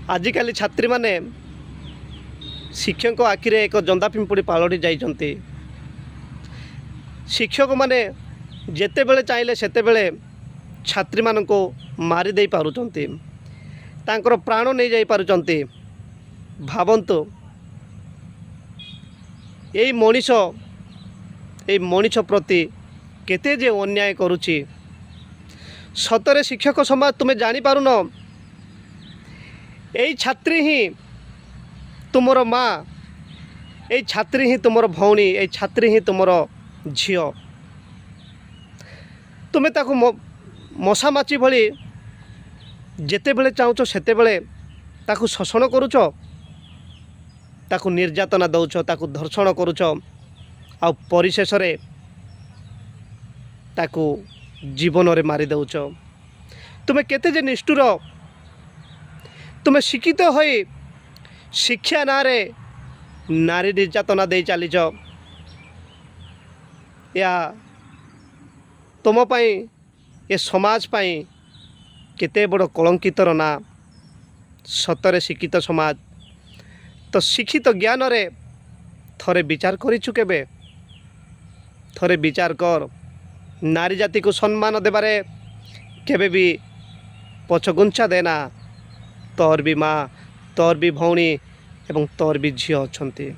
आजिकाली छात्री माने शिक्षक आखिरे एक जंदा पिंपुड़ी पालटी जाइछन्ति। शिक्षक माने जेते बेले चाहिले सेते बेले छात्री माननको मारी दे पारुचन्ति, तांकर प्राण नहीं जाई पारुचन्ति। भावन्तु एई मनीष प्रति केते जे अन्याय करुछि। सतरे शिक्षक समाज तुम्हें जानी पारुन, एई छात्री ही तुमर माँ, एई छात्री ही तुमर भौणी, एई छात्री ही तुमर झियो। तुम्हें ताकू मशा माची भली जेते बेले चाहुच सेते बेले ताकू शोषण करुच, ताकू निर्यातना दौच, ताकू धर्षण करुच, आ परिशेष रे ताकू जीवन रे मारी दौच। तुम्हें केते जे निष्ठुर, तुम्हें शिक्षित होई शिक्षा नारे नारी निर्यातना दे चलीच। या तुम पाई ए समाज पाई केते बड़ कलंकितर ना। सतरे शिक्षित समाज तो शिक्षित ज्ञान रे थरे विचार करिछु केबे? थरे विचार कर। नारी जाति को सम्मान देबारे केबे भी पछगुंचा देना। तोर भी माँ, तोर भी भौणी एवं तोर भी झियो अछंती।